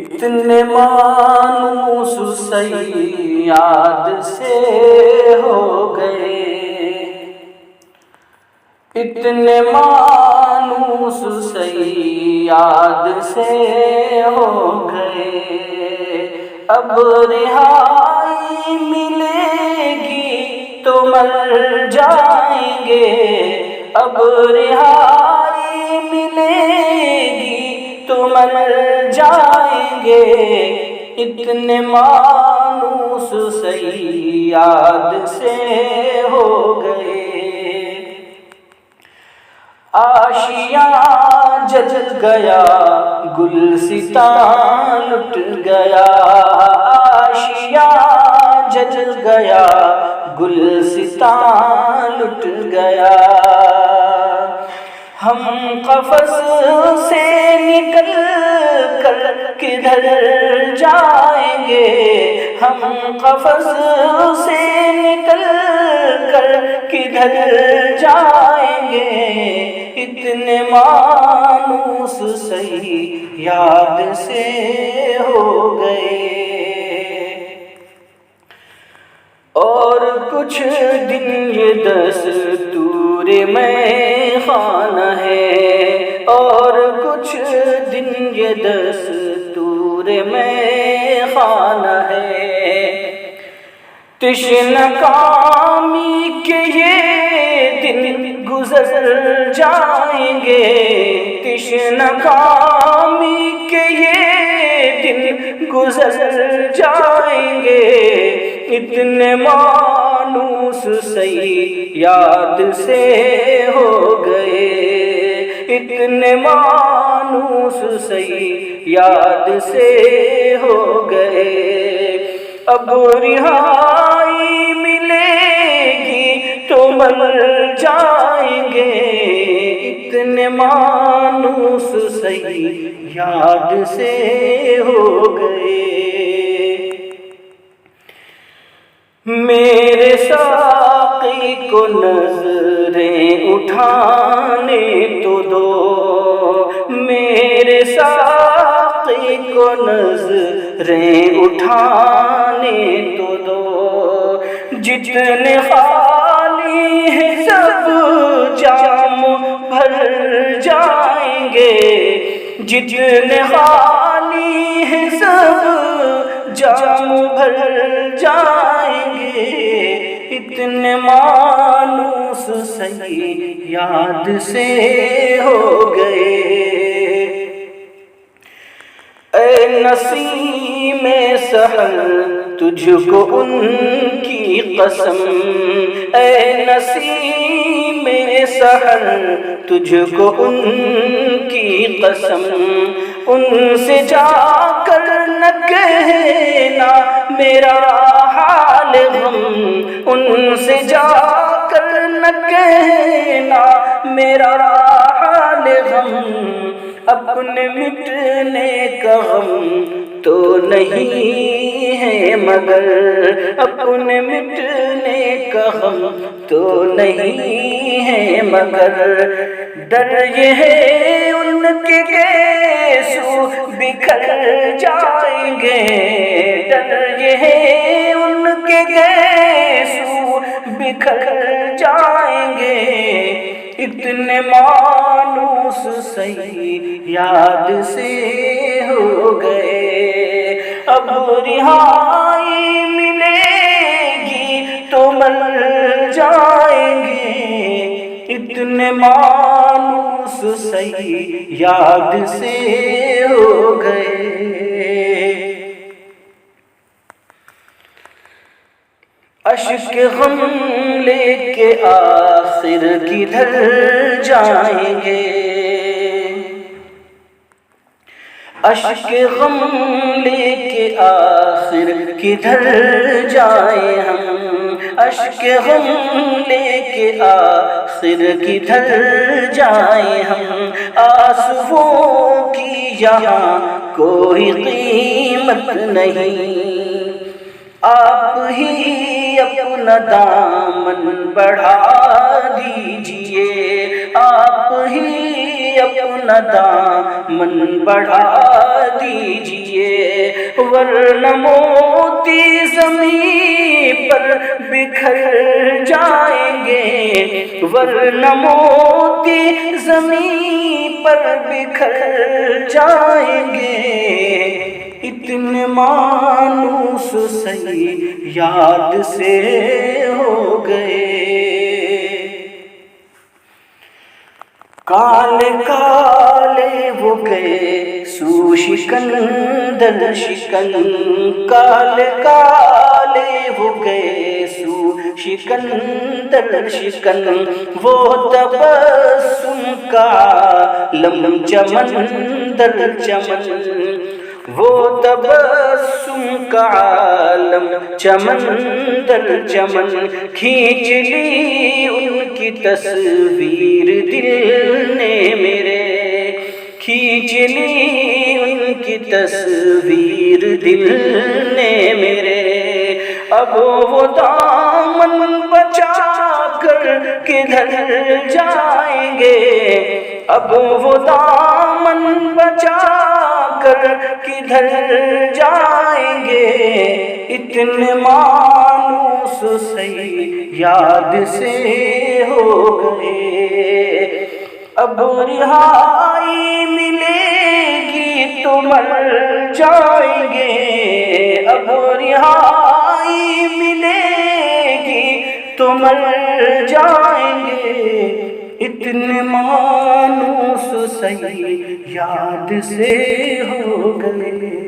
اتنے مانوس صیاد سے ہو گئے، اتنے مانوس صیاد سے ہو گئے، اب رہائی ملے گی تو مر جائیں گے، اب رہائی ملے گی تو مر جائیں گے، اتنے مانوس صیاد سے ہو گئے۔ آشیاں جل گیا گلستان لٹ گیا، آشیاں جل گیا گلستان لٹ گیا، ہم قفس سے نکل کر کدھر جائیں گے، ہم قفس سے نکل کر کدھر جائیں گے، اتنے مانوس صیاد سے ہو گئے۔ اور کچھ دن یہ دستور میں خانہ ہے، اور کچھ دن یہ دستور میں خانہ ہے، تشنہ کامی کے یہ دن گزر جائیں گے، تشنہ کامی کے یہ دن گزر جائیں گے، اتنے مانوس صیاد سے ہو گئے، اتنے مانوس صیاد سے ہو گئے، اب رہائی ملے گی تو مر جائیں گے، اتنے مانوس صیاد سے ہو گئے۔ میرے ساقی کو نظریں اٹھانے تو دو، میرے ساقی کو نظریں اٹھانے تو دو، جتنے خالی ہیں سب جام بھر جائیں گے، جتنے خالی ہیں سب جام بھر جائیں گے، اتنے مانوس صیاد سے ہو گئے۔ اے نسیم سحر تجھ کو ان کی قسم، اے نسیم سحر تجھ کو ان کی قسم، ان سے جا کر نہ کہنا میرا حال غم، ان سے جا کر نہ کہنا میرا حال غم، اپنے مٹنے کا غم تو نہیں ہے مگر، اپنے مٹنے کا غم تو نہیں ہے مگر، ڈر یہ ہے ان کے گیسو بکھر جائیں گے، ڈر یہ ہے ان کے گیسو بکھر جائیں گے، اتنے مانوس صیاد سے ہو گئے، اب رہائی ملے گی تو مر جائیں گے، اتنے مانوس صیاد سے ہو گئے۔ اشک غم لے کے آخر کدھر جائیں گے، اشک غم لے کے آخر کدھر جائیں ہم، اشک غم لے کے آخر کدھر جائیں ہم، آنسوؤں کی یہاں کوئی قیمت نہیں، آپ ہی اپنا دامن بڑھا دیجئے، آپ ہی اپنا دامن بڑھا دیجئے، ورنہ موتی زمین پر بکھر جائیں گے، ورنہ موتی زمین پر بکھر جائیں گے۔ اتنے مانوس صحیح یاد سے ہو گئے، کالے کالے وہ گئے سو شکن در شکن، کالے کالے وہ گئے سو شکن در شکن، وہ تبسم کا عالم چمن در چمن، وہ تبسم کا عالم چمن در چمن، کھینچ لی ان کی تصویر دل نے میرے، کھینچ لی ان کی تصویر دل نے میرے، اب وہ دامن بچا کر کدھر جائیں گے، اب وہ دامن بچا کر کدھر جائیں گے، اتنے مانوس صحیح یاد سے ہو گئے، اب رہائی ملے گی تو مر جائیں گے، اب رہائی ملے گی تو مر جائیں گے، اتنے مانوس صحیح یاد سے ہو گئے۔